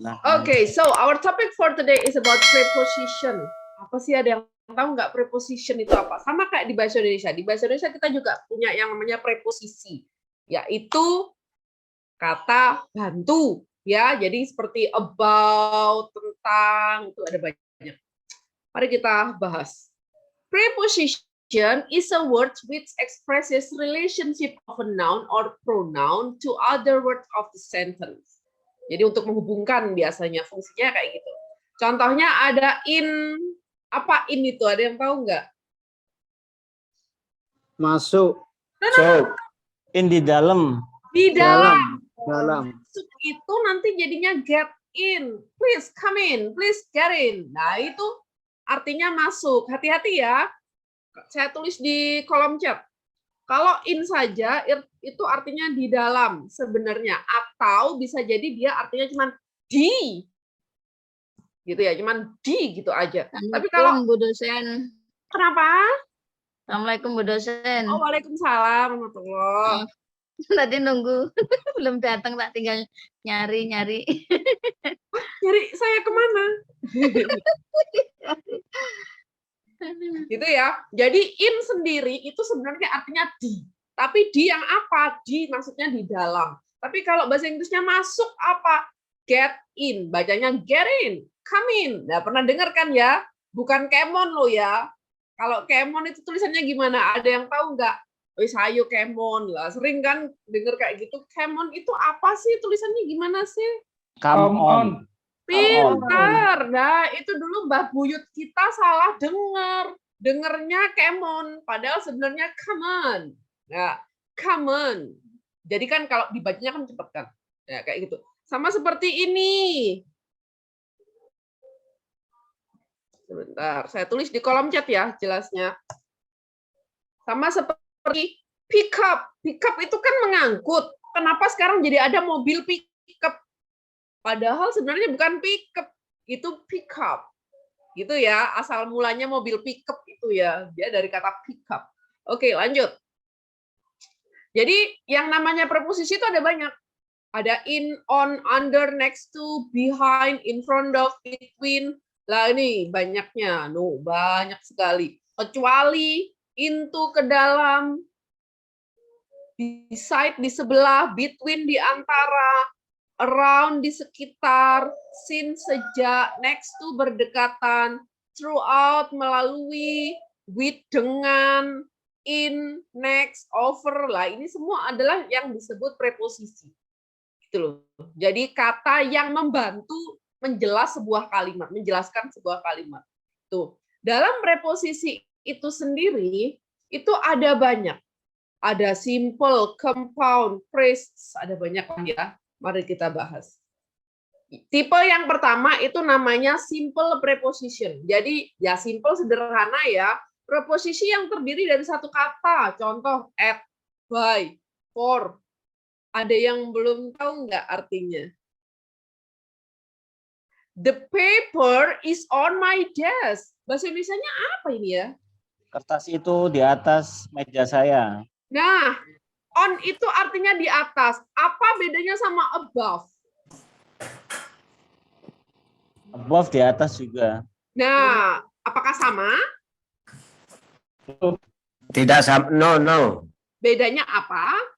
Okay, so our topic for today is about preposition. Apa sih, ada yang tahu nggak preposition itu apa? Sama kayak di bahasa Indonesia. Di bahasa Indonesia kita juga punya yang namanya preposisi, yaitu kata bantu. Ya, jadi seperti about, tentang, itu ada banyak. Mari kita bahas. Preposition is a word which expresses relationship of a noun or pronoun to other words of the sentence. Jadi untuk menghubungkan biasanya fungsinya kayak gitu. Contohnya ada in, apa in itu? Ada yang tahu nggak? Masuk. So, in di dalam. Di dalam. Dalam. Masuk itu nanti jadinya get in. Please come in, please get in. Nah, itu artinya masuk. Hati-hati ya. Saya tulis di kolom chat. Kalau in saja itu artinya di dalam sebenarnya, atau bisa jadi dia artinya cuma di, gitu ya, cuman di gitu aja. Tapi kalau Bu dosen. kenapa? Assalamualaikum Bu dosen. Oh, waalaikumsalam warahmatullah. Tadi nunggu belum datang, tak tinggal nyari. Nyari saya kemana? Gitu ya. Jadi in sendiri itu sebenarnya artinya di. Tapi di yang apa? Di maksudnya di dalam. Tapi kalau bahasa Inggrisnya masuk apa? Get in. Bacanya get in. Come in. Nah, pernah dengar kan ya? Bukan kemon loh ya. Kalau kemon itu tulisannya gimana? Ada yang tahu nggak? Wis ayo kemon lah. Sering kan dengar kayak gitu. Kemon itu apa sih? Tulisannya gimana sih? Come on. Pintar. Nah, itu dulu Mbah Buyut kita salah dengar. Dengernya kemon, padahal sebenarnya come on. Nah, come on. Jadi kan kalau dibacanya kan cepet kan. Ya, kayak gitu. Sama seperti ini. Sebentar, saya tulis di kolom chat ya jelasnya. Sama seperti pick up. Pick up itu kan mengangkut. Kenapa sekarang jadi ada mobil pick up? Padahal sebenarnya bukan pickup, itu pickup. Gitu ya, asal mulanya mobil pickup itu ya, dia dari kata pickup. Oke, lanjut. Jadi yang namanya preposisi itu ada banyak. Ada in, on, under, next to, behind, in front of, between. Lah ini banyaknya, banyak sekali. Kecuali into ke dalam, beside di sebelah, between di antara, around di sekitar, since sejak, next to berdekatan, throughout melalui, with dengan, in, next, over lah, ini semua adalah yang disebut preposisi. Gitu loh. Jadi kata yang membantu menjelaskan sebuah kalimat. Tuh. Dalam preposisi itu sendiri itu ada banyak. Ada simple, compound, phrase, ada banyak kan ya. Mari kita bahas. Tipe yang pertama itu namanya simple preposition. Jadi ya simple sederhana ya. Preposisi yang terdiri dari satu kata. Contoh at, by, for. Ada yang belum tahu nggak artinya? The paper is on my desk. Bahasa Indonesianya apa ini ya? Kertas itu di atas meja saya. Nah, on itu artinya di atas. Apa bedanya sama above? Above di atas juga. Nah, apakah sama? Tidak sama, no. Bedanya apa?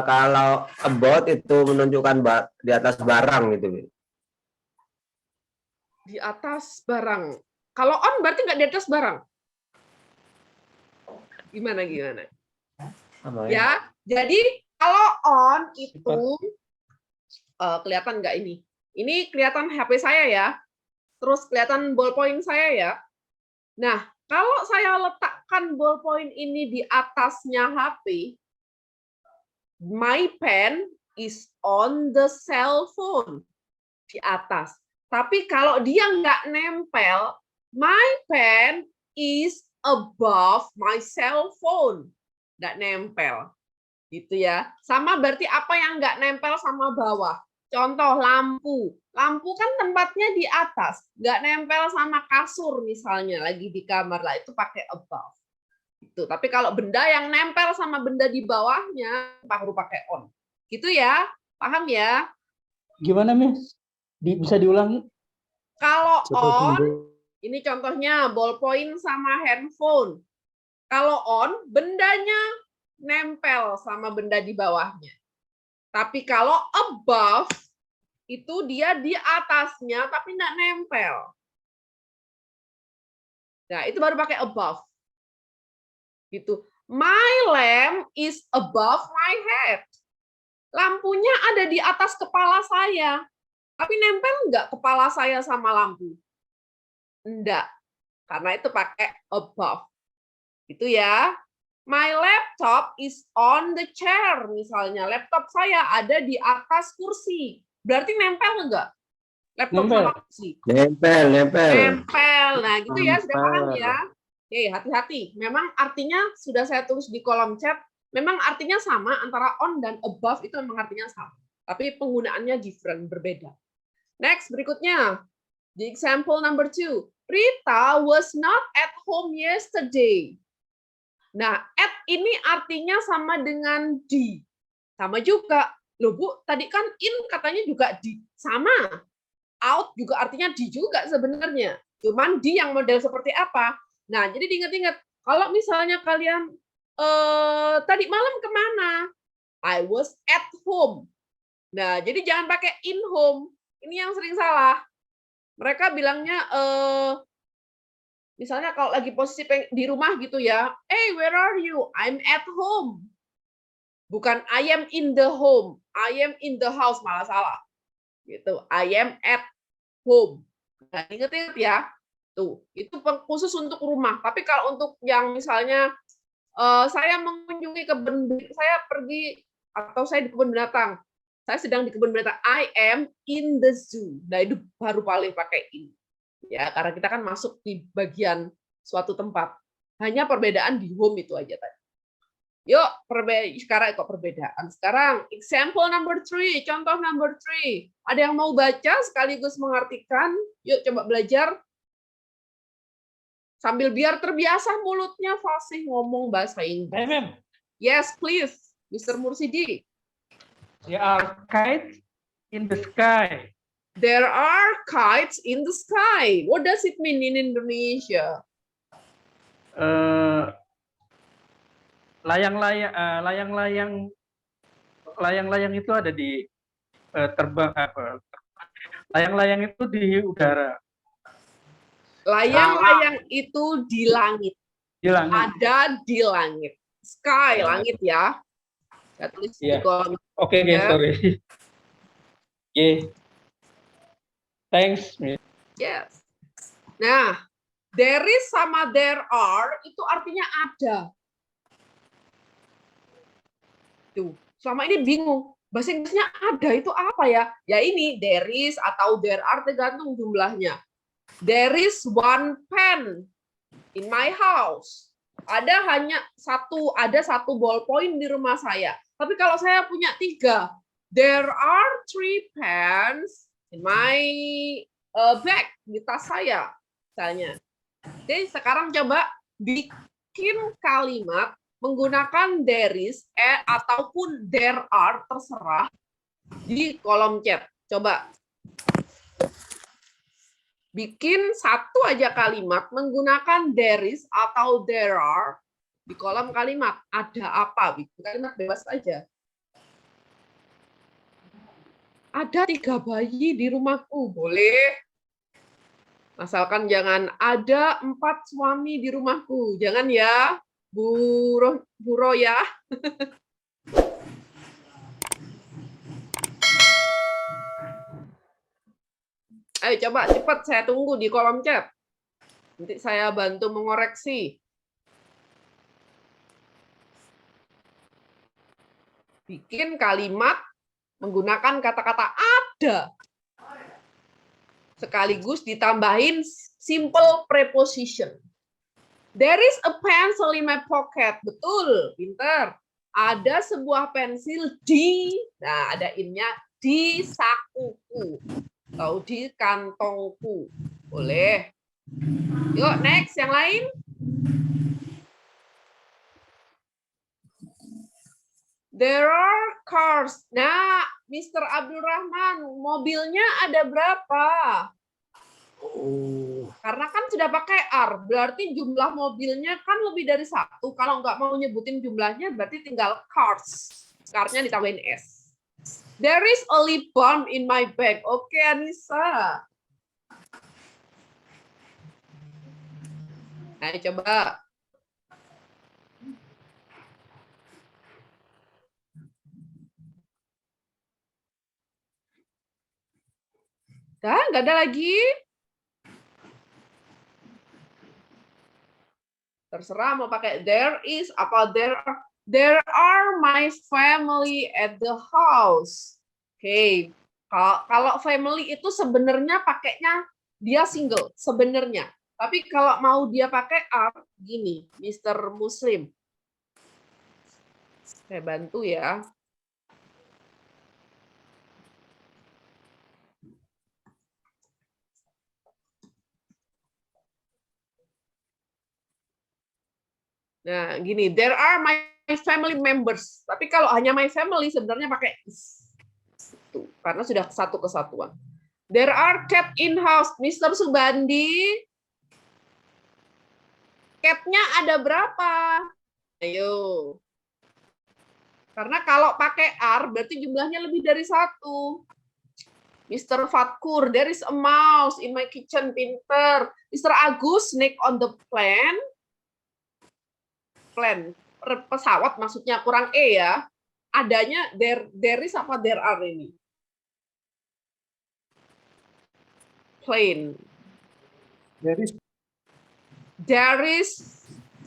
Kalau about itu menunjukkan di atas barang gitu. Di atas barang. Kalau on berarti nggak di atas barang. Gimana? Ya, jadi kalau on itu kelihatan nggak ini? Ini kelihatan HP saya ya. Terus kelihatan ballpoint saya ya. Nah, kalau saya letakkan ballpoint ini di atasnya HP, my pen is on the cell phone, di atas. Tapi kalau dia nggak nempel, my pen is above my cell phone. Nggak nempel. Gitu ya. Sama berarti apa yang nggak nempel sama bawah. Contoh lampu. Lampu kan tempatnya di atas. Nggak nempel sama kasur misalnya, lagi di kamar lah, itu pakai above. Gitu. Tapi kalau benda yang nempel sama benda di bawahnya baru pakai on. Gitu ya. Paham ya? Gimana, Miss? Bisa diulangi? Kalau Coba on, dulu. ini contohnya ballpoint sama handphone. Kalau on, bendanya nempel sama benda di bawahnya. Tapi kalau above, itu dia di atasnya tapi nggak nempel. Nah, itu baru pakai above. Gitu. My lamp is above my head. Lampunya ada di atas kepala saya. Tapi nempel nggak kepala saya sama lampu? Enggak. Karena itu pakai above. Itu ya. My laptop is on the chair. Misalnya, laptop saya ada di atas kursi. Berarti nempel enggak? Laptop Nempel. sama kursi. Nempel. Nempel. Nah, gitu ya. Sudah Nempel. paham ya? Oke, hati-hati. Memang artinya sudah saya tulis di kolom chat. Memang artinya sama antara on dan above itu memang artinya sama. Tapi penggunaannya different, berbeda. Next, berikutnya. The example number 2. Rita was not at home yesterday. Nah, at ini artinya sama dengan di. Sama juga. Loh Bu, tadi kan in katanya juga di. Sama. Out juga artinya di juga sebenarnya. Cuman di yang model seperti apa? Nah, jadi diingat-ingat. Kalau misalnya kalian tadi malam kemana? I was at home. Nah, jadi jangan pakai in home. Ini yang sering salah. Mereka bilangnya, misalnya kalau lagi posisi di rumah gitu ya, hey, where are you? I'm at home. Bukan I am in the home. I am in the house, malah salah. Gitu. I am at home. Nah, ingat-ingat ya. Tuh, itu khusus untuk rumah. Tapi kalau untuk yang misalnya saya mengunjungi kebun, saya pergi atau saya di kebun binatang. Saya sedang di kebun binatang. I am in the zoo. Nah, itu baru paling pakai in. Ya, karena kita kan masuk di bagian suatu tempat. Hanya perbedaan di home itu aja tadi. Yuk, sekarang kok perbedaan. Sekarang example number 3, contoh number 3. Ada yang mau baca sekaligus mengartikan? Yuk coba belajar. Sambil biar terbiasa mulutnya fasih ngomong bahasa Inggris. MM, Yes, please, Mr. Mursidi. there are kites in the sky. There are kites in the sky. What does it mean in Indonesia? Layang-layang itu ada di terbang apa? Layang-layang itu di udara. Layang-layang itu di langit. Di langit. Ada di langit. Sky, langit ya. Saya tulis di Iya. kolom. Oke, Ya. sorry. Oke. Thanks, Miss. Yes. Nah, there is sama there are itu artinya ada. Tuh, selama ini bingung. Bahasa Inggrisnya ada itu apa ya? Ya ini there is atau there are tergantung jumlahnya. There is one pen in my house. Ada satu ballpoint di rumah saya. Tapi kalau saya punya 3, there are 3 pens in my bag, di tas saya, misalnya. Jadi sekarang coba bikin kalimat menggunakan there is ataupun there are, terserah, di kolom chat. Coba. Bikin satu aja kalimat menggunakan there is atau there are di kolom kalimat. Ada apa? Bikin kalimat bebas aja. Ada 3 bayi di rumahku. Boleh. Asalkan jangan ada 4 suami di rumahku. Jangan ya, Bu Roya. Ayo coba cepat, saya tunggu di kolom chat. Nanti saya bantu mengoreksi. Bikin kalimat menggunakan kata-kata ada. Sekaligus ditambahin simple preposition. There is a pencil in my pocket. Betul, pinter. Ada sebuah pensil di, nah ada in-nya, di sakuku. Atau di kantongku. Boleh. Yuk, next. Yang lain. There are cars. Nah, Mr. Abdul Rahman, mobilnya ada berapa? Oh, Karena kan sudah pakai R, berarti jumlah mobilnya kan lebih dari satu. Kalau nggak mau nyebutin jumlahnya, berarti tinggal cars. Car-nya ditambahin S. There is a lip balm in my bag. Oke, Anissa. Ayo coba. Dah, nggak ada lagi. Terserah mau pakai there is apa there are my family at the house. Oke. Kalau family itu sebenarnya pakainya dia single sebenarnya. Tapi kalau mau dia pakai are gini, Mr. Muslim. Saya bantu ya. Nah, gini, there are my family members. Tapi kalau hanya my family sebenarnya pakai is. Tuh, karena sudah satu kesatuan. There are cat in house. Mr. Subandi. Cat-nya ada berapa? Ayo. Karena kalau pakai are berarti jumlahnya lebih dari satu. Mr. Fatkur, there is a mouse in my kitchen. Pinter. Mr. Agus, snake on the plane. Pesawat maksudnya kurang E ya. Adanya there is apa there are ini? Plane. There is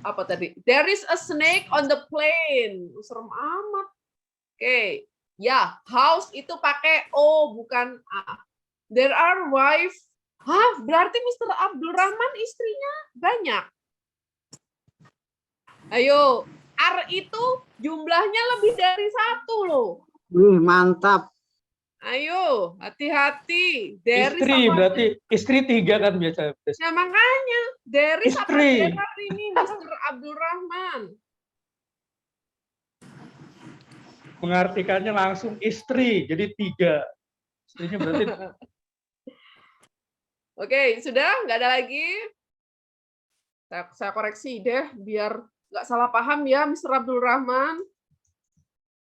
apa tadi? There is a snake on the plane. Serem amat. Oke. Ya, house itu pakai O bukan A. There are wife. Hah, berarti Mr. Abdul Rahman istrinya banyak. Ayo, R itu jumlahnya lebih dari satu loh. Wih, mantap. Ayo, hati-hati. There is Istri apa- berarti istri 3 kan biasa. Nah, makanya there is apa Istri. there are ini Mr. Abdul Rahman. Mengartikannya langsung istri, jadi 3. Istrinya berarti Oke, sudah nggak ada lagi. Saya koreksi deh biar nggak salah paham ya, Mr. Abdul Rahman.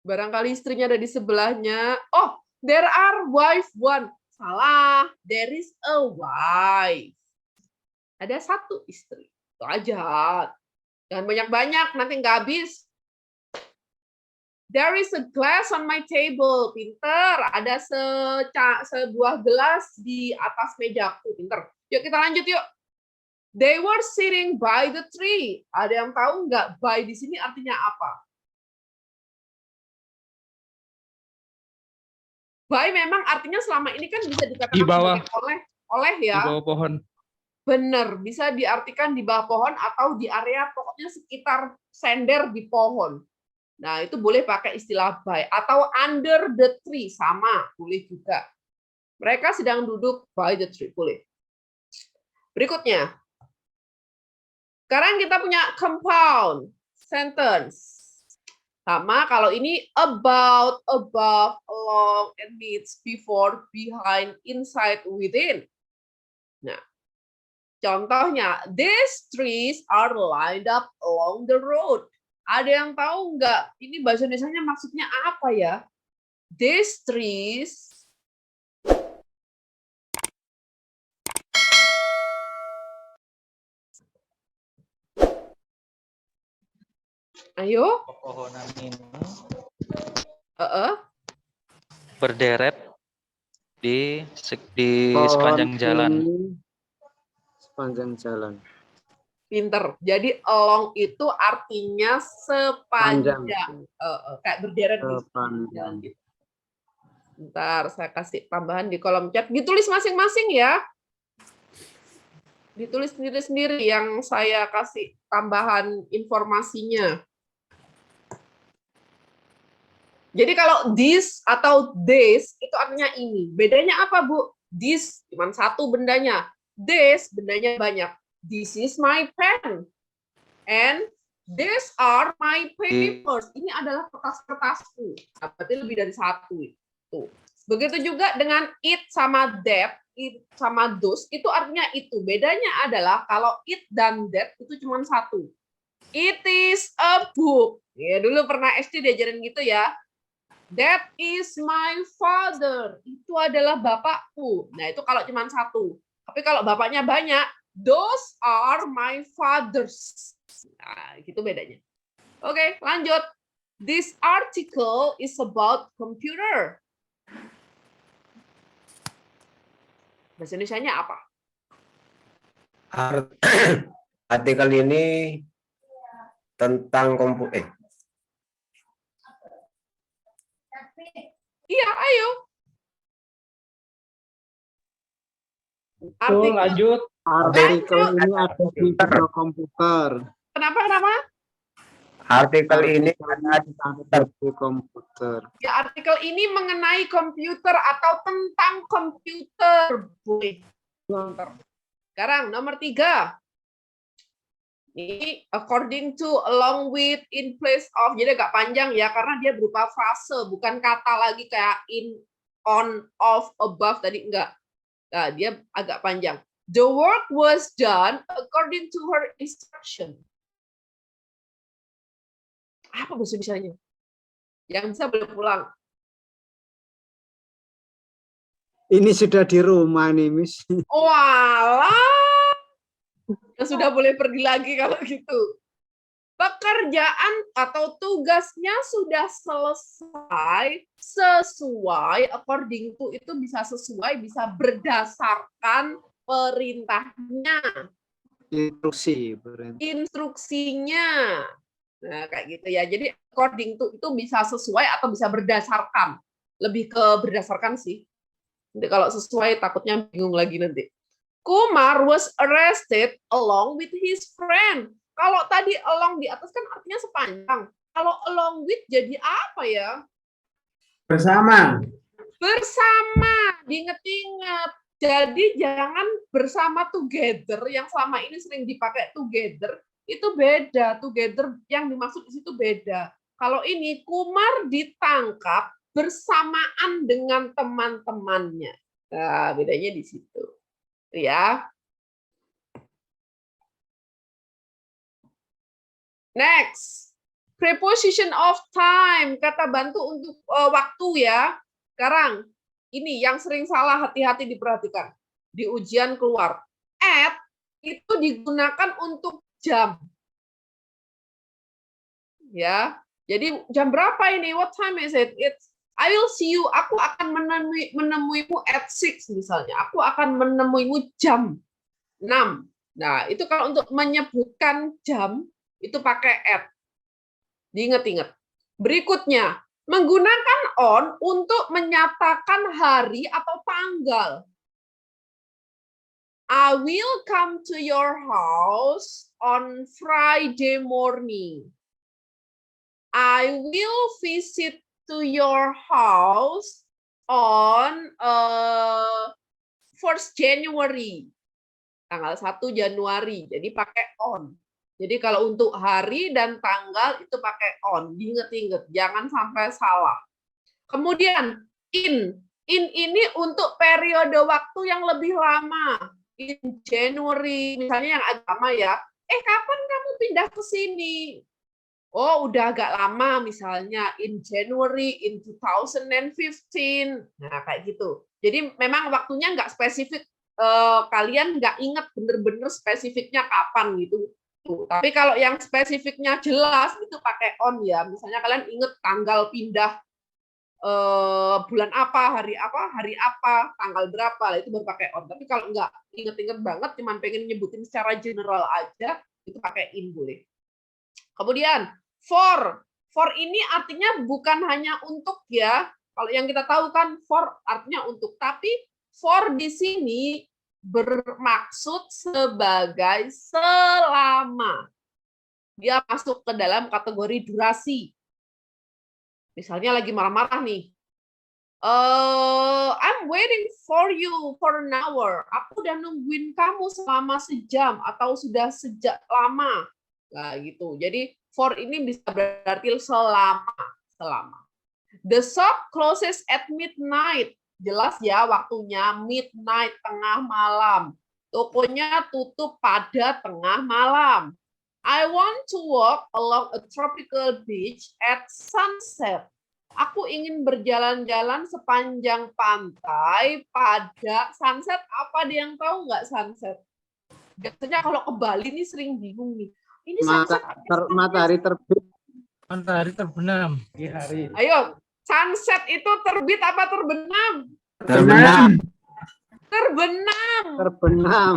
Barangkali istrinya ada di sebelahnya. Oh, there are wife one. Salah. There is a wife. Ada satu istri. Itu aja. Jangan banyak-banyak, nanti nggak habis. There is a glass on my table. Pinter. Ada sebuah gelas di atas mejaku. Pinter. Yuk kita lanjut yuk. They were sitting by the tree. Ada yang tahu nggak by di sini artinya apa? By memang artinya selama ini kan bisa dikatakan Di bawah. sebagai oleh di ya. bawah pohon. Benar, bisa diartikan di bawah pohon atau di area pokoknya sekitar sender di pohon. Nah, itu boleh pakai istilah by atau under the tree sama, boleh juga. Mereka sedang duduk by the tree, boleh. Berikutnya. Sekarang kita punya compound sentence. Sama kalau ini about, above, along, amidst, before, behind, inside, within. Nah, contohnya, these trees are lined up along the road. Ada yang tahu nggak? Ini bahasa Indonesianya maksudnya apa ya? These trees ayo. Pepohonan ini Heeh. berderet di Pohon sepanjang jalan. ini sepanjang jalan. Pinter. Jadi along itu artinya sepanjang. Panjang. Kayak berderet di Sepanjang. jalan gitu. Bentar, saya kasih tambahan di kolom chat. Ditulis masing-masing ya. Ditulis sendiri-sendiri yang saya kasih tambahan informasinya. Jadi kalau this atau this itu artinya ini. Bedanya apa, Bu? This cuma satu bendanya. This bendanya banyak. This is my pen. And these are my papers. Ini adalah kertas-kertasku. Berarti lebih dari satu. Tuh. Begitu juga dengan it sama that, it sama those, itu artinya itu. Bedanya adalah kalau it dan that itu cuma satu. It is a book. Ya, dulu pernah SD diajarin gitu ya. That is my father. Itu adalah bapakku. Nah, itu kalau cuma satu. Tapi kalau bapaknya banyak, those are my fathers. Nah, gitu bedanya. Oke, lanjut. This article is about computer. Bahasa Indonesianya apa? Artikel ini tentang komputer. Iya, ayo. Tuh, lanjut. Artikel ini ada di buku komputer. Kenapa? Artikel ini ada di komputer. Ya, artikel ini mengenai komputer atau tentang komputer. Sekarang nomor 3. Ini according to, along with, in place of. Jadi agak panjang ya, karena dia berupa frase, bukan kata lagi kayak in, on, of, above tadi enggak. Nah, dia agak panjang. The work was done according to her instruction. Apa bahasa Indonesianya? Yang bisa boleh pulang. Ini sudah di rumah nih, Miss. Walah. Ya sudah boleh pergi lagi kalau gitu. Pekerjaan atau tugasnya sudah selesai sesuai, according to itu bisa sesuai, bisa berdasarkan perintahnya, instruksinya. Nah, kayak gitu ya. Jadi according to itu bisa sesuai atau bisa berdasarkan. Lebih ke berdasarkan sih. Nanti kalau sesuai takutnya bingung lagi nanti. Kumar was arrested along with his friend. Kalau tadi along di atas kan artinya sepanjang. Kalau along with jadi apa ya? Bersama. Bersama. Diinget-inget. Jadi jangan bersama together yang selama ini sering dipakai together. Itu beda, together yang dimaksud di situ beda. Kalau ini Kumar ditangkap bersamaan dengan teman-temannya. Nah, bedanya di situ. Ya. Next. Preposition of time, kata bantu untuk waktu ya. Sekarang ini yang sering salah, hati-hati diperhatikan. Di ujian keluar. At itu digunakan untuk jam. Ya. Jadi jam berapa ini? What time is it? It's I will see you. Aku akan menemuimu at 6 misalnya. Aku akan menemuimu jam 6. Nah, itu kalau untuk menyebutkan jam itu pakai at. Diingat-ingat. Berikutnya, menggunakan on untuk menyatakan hari atau tanggal. I will come to your house on Friday morning. I will visit to your house on 1st January. Tanggal 1 Januari. Jadi pakai on. Jadi kalau untuk hari dan tanggal itu pakai on. Diinget-inget, jangan sampai salah. Kemudian in. In ini untuk periode waktu yang lebih lama. In January, misalnya yang agak lama ya. Kapan kamu pindah ke sini? Oh, udah agak lama misalnya in January in 2015. Nah, kayak gitu. Jadi memang waktunya nggak spesifik, kalian nggak ingat bener-bener spesifiknya kapan gitu. Tapi kalau yang spesifiknya jelas itu pakai on ya. Misalnya kalian ingat tanggal pindah bulan apa, hari apa, tanggal berapa, itu baru pakai on. Tapi kalau nggak inget-inget banget, cuman pengen nyebutin secara general aja, itu pakai in boleh. Kemudian for ini artinya bukan hanya untuk ya. Kalau yang kita tahu kan for artinya untuk, tapi for di sini bermaksud sebagai selama. Dia masuk ke dalam kategori durasi. Misalnya lagi marah-marah nih. I'm waiting for you for an hour. Aku udah nungguin kamu selama sejam atau sudah sejak lama. Nah, gitu. Jadi for ini bisa berarti selama. The shop closes at midnight. Jelas ya waktunya midnight, tengah malam. Tokonya tutup pada tengah malam. I want to walk along a tropical beach at sunset. Aku ingin berjalan-jalan sepanjang pantai pada sunset. Apa dia yang tahu nggak sunset? Biasanya kalau ke Bali ini sering bingung nih. Ini sunset. Matahari terbit. Matahari terbenam. Pagi hari. Ayo, sunset itu terbit apa terbenam? Terbenam. Terbenam. Terbenam.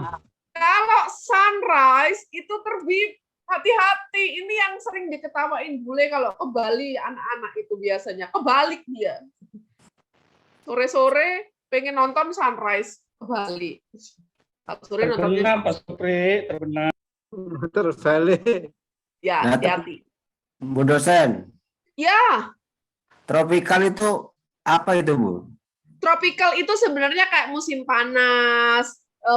Kalau sunrise itu terbit. Hati-hati, ini yang sering diketawain bule kalau ke Bali anak-anak itu biasanya kebalik dia. Sore-sore pengen nonton sunrise ke Bali. Sore Terbenam, nontonnya Pak Supri, terbenam. Terbalik. ya, Nah, hati-hati. Bu dosen, Ya, tropikal itu apa itu, Bu? tropical itu sebenarnya kayak musim panas.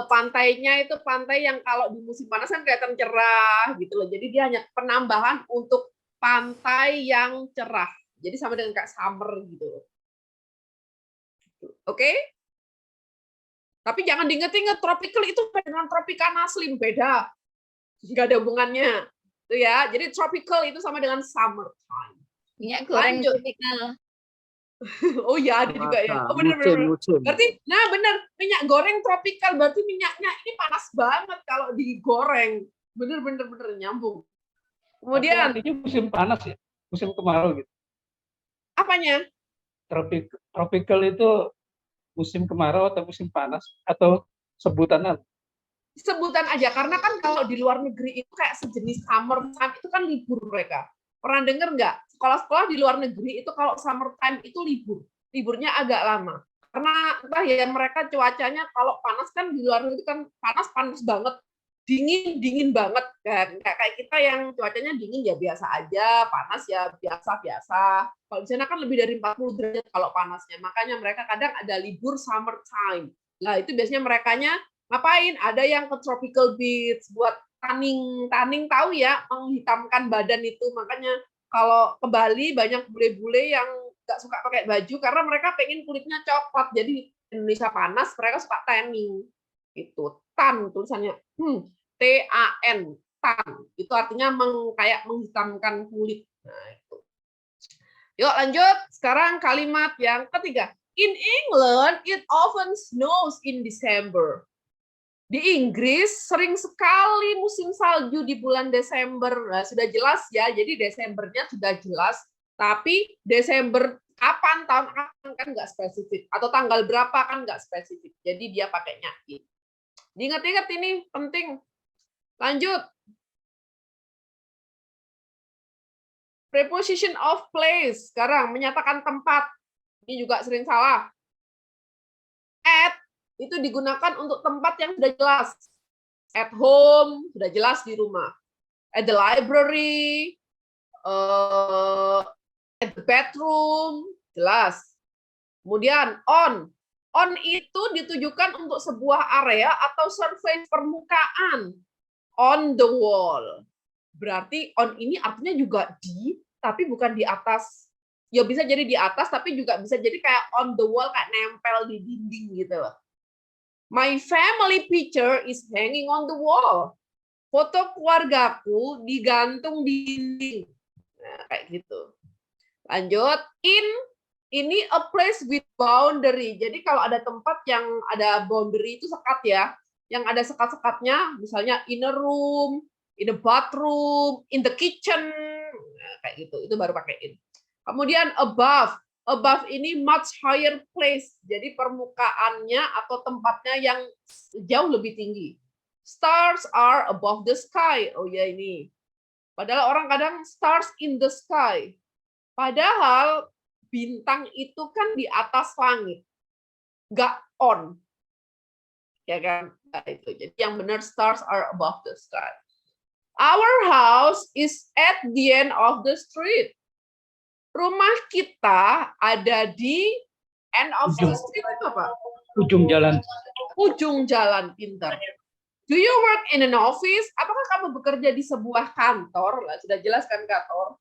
Pantainya itu pantai yang kalau di musim panas kan kelihatan cerah gitu loh. Jadi dia hanya penambahan untuk pantai yang cerah. Jadi sama dengan kayak summer gitu. Oke? Tapi jangan diinget-inget tropical itu dengan tropicana slim beda. Nggak ada hubungannya. Itu ya. Jadi tropical itu sama dengan summertime. Minyak goreng Lanjut. tropical. Oh ya, ada juga ya. Oh benar. Musim. Berarti, nah benar, minyak goreng tropikal berarti minyaknya ini panas banget kalau digoreng. Bener nyambung. Kemudian Artinya musim panas ya, musim kemarau gitu. apanya? Tropical itu musim kemarau atau musim panas atau sebutan apa? Sebutan aja karena kan kalau di luar negeri itu kayak sejenis summer time itu kan libur mereka. Pernah dengar nggak? Sekolah-sekolah di luar negeri itu kalau summer time itu libur. Liburnya agak lama. Karena entah ya mereka cuacanya kalau panas kan di luar negeri kan panas banget. Dingin banget. Nggak kayak kita yang cuacanya dingin ya biasa aja, panas ya biasa-biasa. Kalau di sana kan lebih dari 40 derajat kalau panasnya. Makanya mereka kadang ada libur summer time. Nah, itu biasanya merekanya ngapain? Ada yang ke tropical beach buat tanning tahu ya, menghitamkan badan itu. Makanya kalau ke Bali banyak bule-bule yang nggak suka pakai baju karena mereka pengen kulitnya coklat. Jadi Indonesia panas, mereka suka tanning. Itu tan tulisannya. TAN, tan. Itu artinya kayak menghitamkan kulit. Nah, itu. Yuk lanjut. Sekarang kalimat yang ketiga. In England, it often snows in December. Di Inggris sering sekali musim salju di bulan Desember. Nah, sudah jelas ya, jadi Desembernya sudah jelas. Tapi Desember kapan, tahun kapan kan nggak spesifik. Atau tanggal berapa kan nggak spesifik. Jadi dia pakainya in. Diingat-ingat ini penting. Lanjut. Preposition of place. Sekarang menyatakan tempat. Ini juga sering salah. At itu digunakan untuk tempat yang sudah jelas. At home, sudah jelas di rumah. At the library, at the bedroom, jelas. Kemudian on. On itu ditujukan untuk sebuah area atau surface permukaan. On the wall. Berarti on ini artinya juga di, tapi bukan di atas. Ya bisa jadi di atas, tapi juga bisa jadi kayak on the wall, kayak nempel di dinding gitu. My family picture is hanging on the wall. Foto keluargaku digantung di dinding. Nah, kayak gitu. Lanjut. In, ini a place with boundary. Jadi kalau ada tempat yang ada boundary itu sekat ya. Yang ada sekat-sekatnya, misalnya in a room, in a bathroom, in the kitchen. Nah, kayak gitu. Itu baru pakai in. Kemudian above. Above ini much higher place. Jadi permukaannya atau tempatnya yang jauh lebih tinggi. Stars are above the sky. Oh ya ini. Padahal orang kadang stars in the sky. Padahal bintang itu kan di atas langit. Nggak on. Ya kan? Nah, itu. Jadi yang benar stars are above the sky. Our house is at the end of the street. Rumah kita ada di end of the street itu apa? Ujung jalan. Ujung jalan, pintar. Do you work in an office? Apakah kamu bekerja di sebuah kantor? Lah, sudah jelas kan kantor.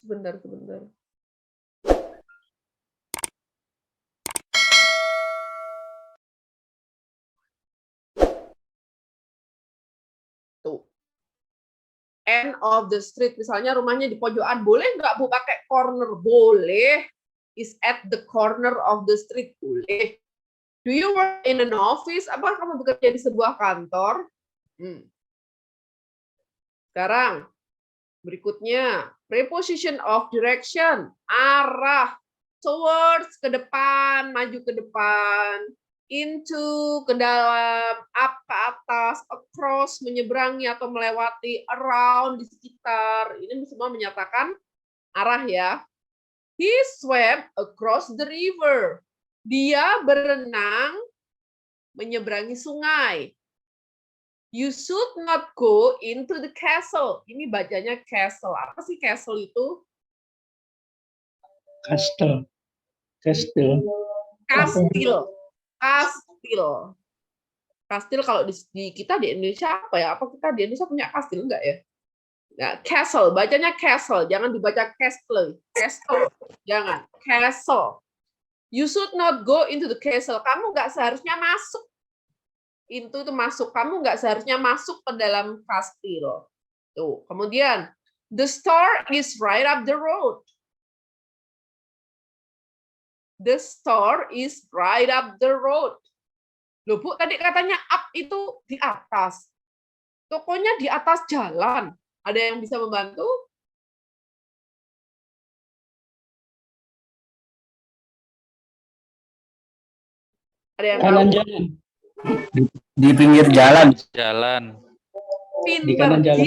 Sebentar, sebentar. Tuh. End of the street, misalnya rumahnya di pojokan, boleh nggak Bu pakai corner? Boleh. Is at the corner of the street, boleh. Do you work in an office? Apa kamu bekerja di sebuah kantor? Sekarang, berikutnya, preposition of direction, arah, towards, ke depan, maju ke depan, into, ke dalam, up, ke atas, across, menyeberangi atau melewati, around, di sekitar. Ini semua menyatakan arah ya. He swam across the river. Dia berenang menyeberangi sungai. You should not go into the castle. Ini bacanya castle. Apa sih castle itu? Kastel. Kastel. Kastil. Kastil. Kastil kalau di kita di Indonesia apa ya? Apa kita di Indonesia punya kastil enggak ya? Nah, castle, bacanya castle, jangan dibaca castle. Castle, jangan. Castle. You should not go into the castle. Kamu nggak seharusnya masuk. Into itu masuk. Kamu nggak seharusnya masuk ke dalam kastil. Tuh. Kemudian, the store is right up the road. The store is right up the road. Loh Bu, tadi katanya up itu di atas. Tokonya di atas jalan. Ada yang bisa membantu? Ada yang Kanan tahu? jalan. Di pinggir jalan. Jalan. Pinter. Di kanan jalan.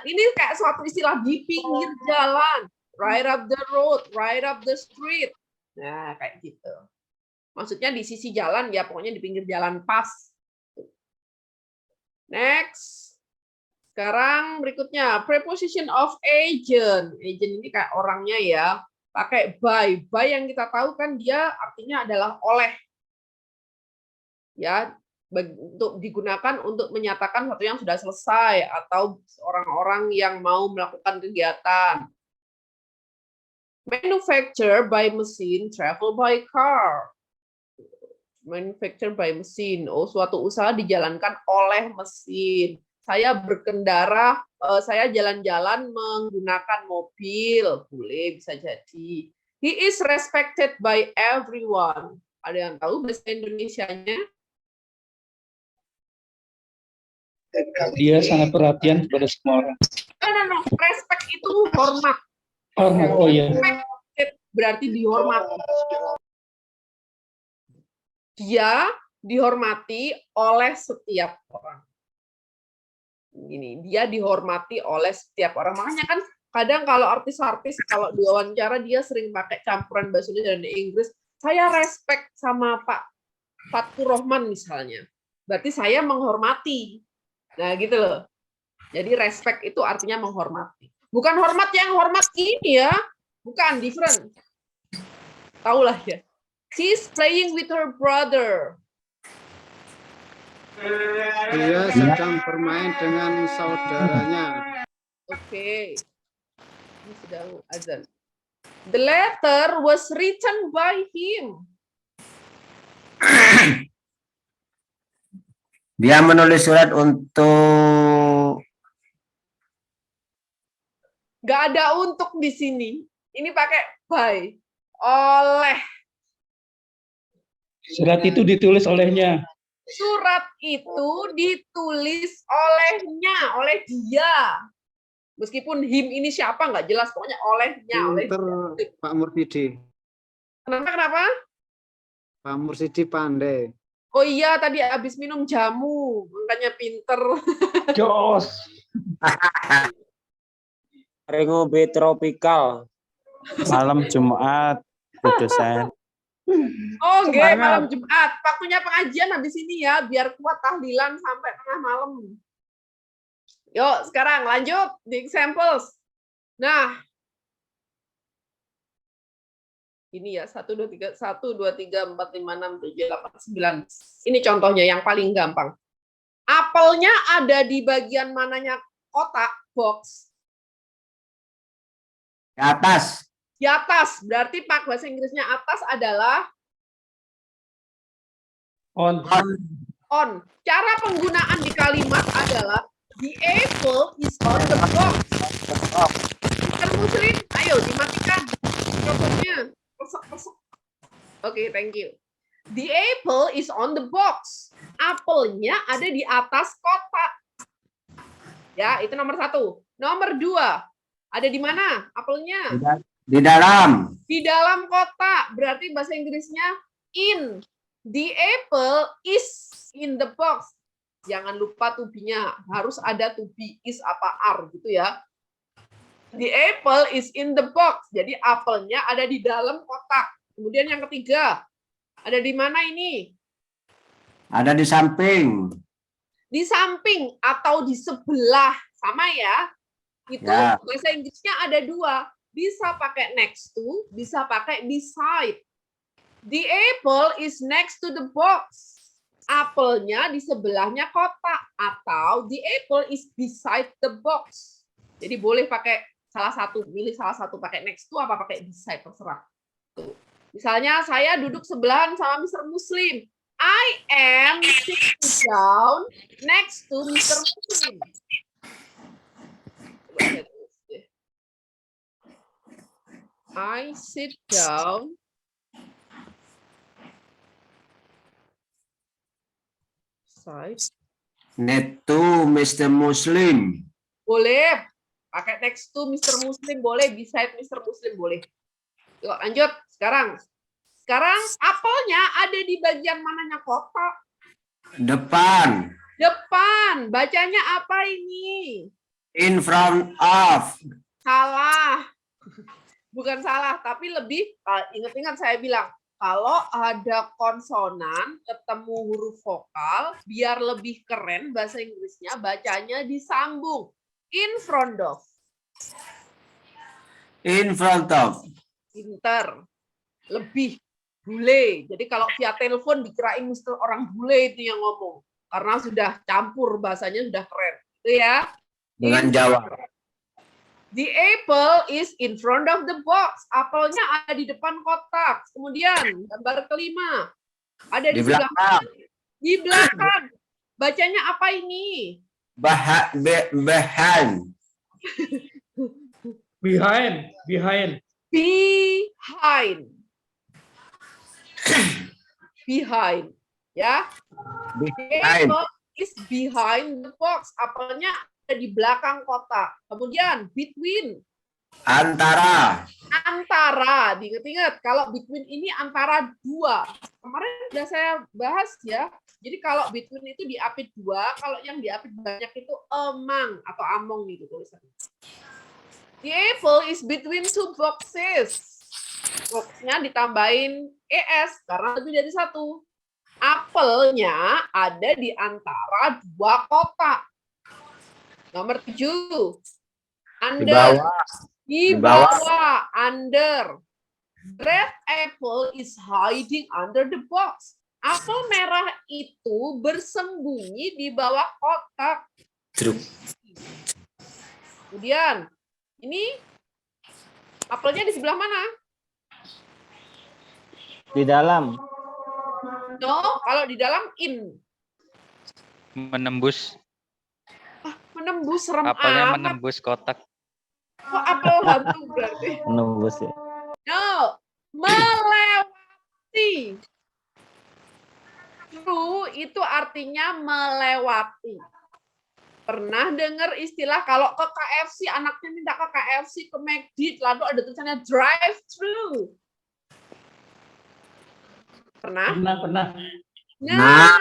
Ini kayak suatu istilah di pinggir jalan. Right up the road, right up the street. Nah, kayak gitu. Maksudnya di sisi jalan, ya pokoknya di pinggir jalan pas. Next. Sekarang berikutnya, preposition of agent. Agent ini kayak orangnya ya. Pakai by. By yang kita tahu kan dia artinya adalah oleh. Ya, untuk digunakan untuk menyatakan sesuatu yang sudah selesai atau orang-orang yang mau melakukan kegiatan. Manufacture by machine, travel by car. Manufacture by machine. Oh, suatu usaha dijalankan oleh mesin. Saya berkendara, saya jalan-jalan menggunakan mobil. Boleh, bisa jadi. He is respected by everyone. Ada yang tahu bahasa Indonesianya? Dia sangat perhatian kepada semua orang. No. Respect itu hormat. Oh iya. Respected berarti dihormati. Dia dihormati oleh setiap orang. Ini dia dihormati oleh setiap orang. Makanya kan kadang kalau artis-artis kalau diwawancara dia sering pakai campuran bahasa Indonesia dan Inggris. Saya respect sama Pak Fathur Rahman misalnya. Berarti saya menghormati. Nah, gitu loh. Jadi respect itu artinya menghormati. Bukan hormat yang hormat ini ya. Bukan, different. Taulah ya. She's playing with her brother. Dia sedang bermain dengan saudaranya. Oke. Ini sedang azan. The letter was written by him. Dia menulis surat untuk Nggak ada untuk di sini. Ini pakai by. Oleh. Surat itu ditulis olehnya. Surat itu ditulis olehnya, oleh dia. Meskipun him ini siapa nggak jelas, pokoknya olehnya, oleh Pinter Pak Mursidi. Kenapa? Pak Mursidi pandai. Oh iya, tadi habis minum jamu, makanya pinter. Jos. Ngombe tropikal. Malam Jumat, Bu dosen. Oh, nggih, malam Jumat. Waktunya pengajian habis ini ya, biar kuat tahlilan sampai tengah malam. Yuk, sekarang lanjut di examples. Nah, ini ya 1 2 3 4 5 6 7 8 9. Ini contohnya yang paling gampang. Apelnya ada di bagian mananya kotak box? Di atas. Di atas. Berarti Pak bahasa Inggrisnya atas adalah On. on. Cara penggunaan di kalimat adalah the apple is on the box. Mr. Muslim, ayo dimatikan mikrofonnya. Pesek. Oke, thank you. The apple is on the box. Apelnya ada di atas kotak. Ya, itu nomor 1. Nomor 2, ada di mana apelnya? Di dalam. Di dalam kotak. Berarti bahasa Inggrisnya in. The apple is in the box. Jangan lupa to be-nya. Harus ada to be, is apa are gitu ya. The apple is in the box. Jadi apelnya ada di dalam kotak. Kemudian yang ketiga, ada di mana ini? Ada di samping. Di samping atau di sebelah. Sama ya. Itu Ya. bahasa Inggrisnya ada 2. Bisa pakai next to, bisa pakai beside. The apple is next to the box. Apelnya di sebelahnya kotak. Atau the apple is beside the box. Jadi boleh pakai salah satu, pilih salah satu, pakai next to apa pakai beside, terserah. Tuh. Misalnya saya duduk sebelahan sama Mr. Muslim. I am sitting down next to Mr. Muslim. Coba saya tulis deh. I sit down side. Next to Mr. Muslim. Boleh. Pakai next to Mr. Muslim boleh, beside Mr. Muslim boleh. Yuk lanjut. Sekarang apelnya ada di bagian mananya kotak? Depan. Depan. Bacanya apa ini? In front of. Salah. Bukan salah, tapi lebih, ingat-ingat saya bilang, kalau ada konsonan ketemu huruf vokal, biar lebih keren bahasa Inggrisnya, bacanya disambung. In front of. In front of. Pinter. Lebih. Bule. Jadi kalau via telepon dikirain mesti orang bule itu yang ngomong. Karena sudah campur, bahasanya sudah keren. Itu ya. Dengan Jawa. The apple is in front of the box. Apelnya ada di depan kotak. Kemudian gambar kelima. Ada di sebelah belakang. Di belakang. Bacanya apa ini? Behind. Behind. Behind. Behind. Ya. The Behind. apple is behind the box. Apelnya ada di belakang kotak. Kemudian between. Antara. Antara, diingat-ingat, kalau between ini antara 2. Kemarin sudah saya bahas ya. Jadi kalau between itu diapit 2, kalau yang diapit banyak itu among atau among gitu tulisannya. The apple is between 2 boxes. Boxnya ditambahin es karena lebih dari 1. Apelnya ada di antara 2 kotak. Nomor 7. Under. Di bawah, under. Red apple is hiding under the box. Apel merah itu bersembunyi di bawah kotak. Kemudian, ini apelnya di sebelah mana? Di dalam. No, kalau di dalam in. Menembus. Menembus, serem Apelnya amat. menembus kotak. Kok apel hantu berarti? Menembus ya. No, melewati. True itu artinya melewati. Pernah dengar istilah kalau ke KFC, anaknya minta ke KFC, ke McD, lalu ada tulisannya drive thru. Pernah? Pernah. Nah,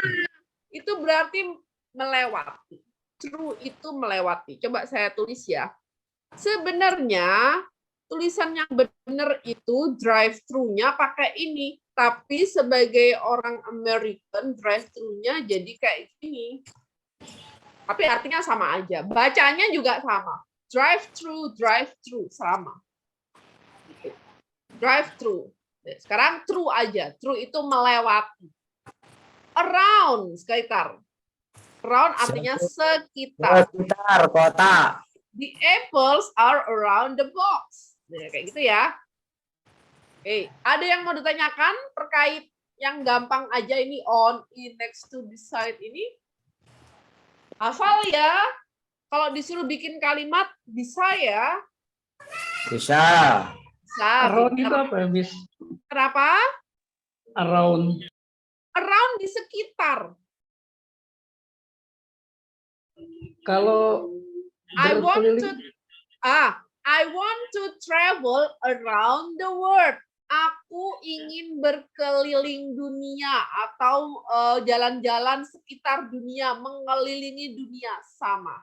itu berarti melewati. True itu melewati. Coba saya tulis ya. Sebenarnya tulisan yang benar itu drive-thru-nya pakai ini, tapi sebagai orang American drive-thru-nya jadi kayak gini. Tapi artinya sama aja. Bacanya juga sama. Drive-thru sama. Gitu. Drive-thru. Sekarang true aja. True itu melewati. Around, sekitar. Around artinya sekitar. Sekitar kota. The apples are around the box. Nah, kayak gitu ya. Oke, ada yang mau ditanyakan terkait yang gampang aja ini on, in, next to, beside ini? Hafal ya. Kalau disuruh bikin kalimat bisa ya. Bisa. Bisa. Around bisa. itu apa ya, Miss? Kenapa? Around. Around di sekitar. Kalau I want to berkeliling, I want to travel around the world. Aku ingin berkeliling dunia atau jalan-jalan sekitar dunia, mengelilingi dunia sama.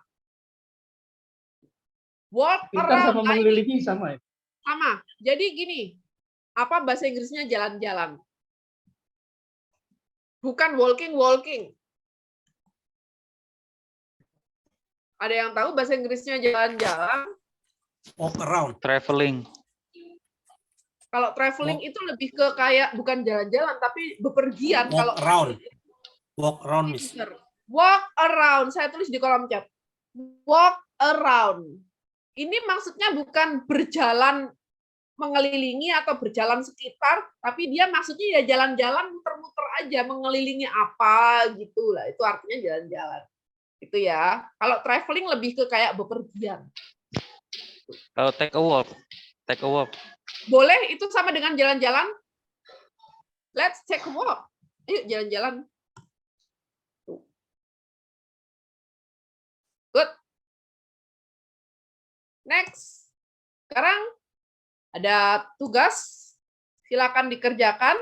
Walk kita around sama mengelilingi sama ya? sama. Jadi gini, apa bahasa Inggrisnya jalan-jalan? Bukan walking. Ada yang tahu bahasa Inggrisnya jalan-jalan? Walk around. Traveling. Kalau traveling itu lebih ke kayak bukan jalan-jalan tapi bepergian. Kalau Walk around, Miss. walk around, saya tulis di kolom chat. Walk around. Ini maksudnya bukan berjalan mengelilingi atau berjalan sekitar, tapi dia maksudnya ya jalan-jalan muter-muter aja, mengelilingi apa gitu lah. Itu artinya jalan-jalan. Itu ya. Kalau traveling lebih ke kayak bepergian. Kalau take a walk. Take a walk. Boleh itu sama dengan jalan-jalan? Let's take a walk. Ayo jalan-jalan. Good. Next. Sekarang ada tugas. Silakan dikerjakan.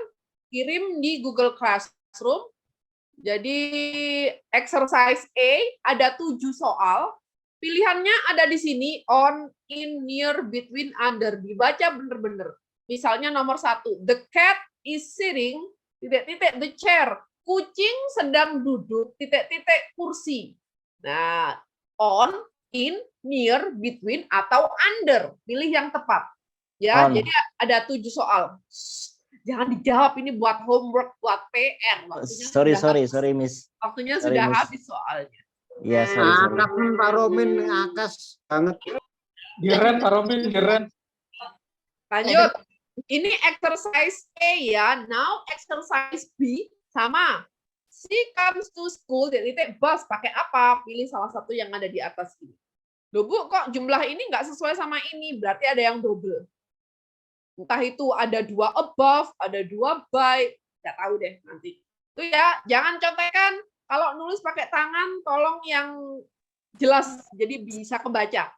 Kirim di Google Classroom. Jadi exercise A ada 7 soal. Pilihannya ada di sini, on, in, near, between, under. Dibaca bener-bener. Misalnya nomor 1, the cat is sitting, titik-titik, the chair. Kucing sedang duduk, titik-titik, kursi. Nah, on, in, near, between, atau under. Pilih yang tepat. Ya, On. jadi ada 7 soal. Shh, jangan dijawab, ini buat homework, buat PR. Waktunya Sorry, Miss. Waktunya Sorry, sudah Miss. habis soalnya. Iya, sorry. Anak Pak Romin ngakas banget. Geren, Pak Romin, geren. Lanjut. Ini exercise A ya. Now exercise B sama. She comes to school, titik bus. Pakai apa? Pilih salah satu yang ada di atas ini. Loh Bu, kok jumlah ini nggak sesuai sama ini? Berarti ada yang double. Entah itu ada 2 above, ada 2 by. Nggak tahu deh nanti. Itu ya, jangan contekan. Kalau nulis pakai tangan, tolong yang jelas. Jadi bisa kebaca.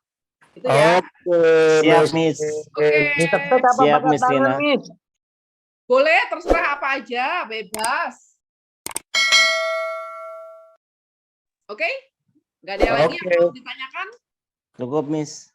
Itu ya. Siap, Miss. Oke. Siap, Miss Lina. Boleh, terserah apa aja, bebas. Oke? Nggak ada lagi yang mau ditanyakan? Cukup, Miss.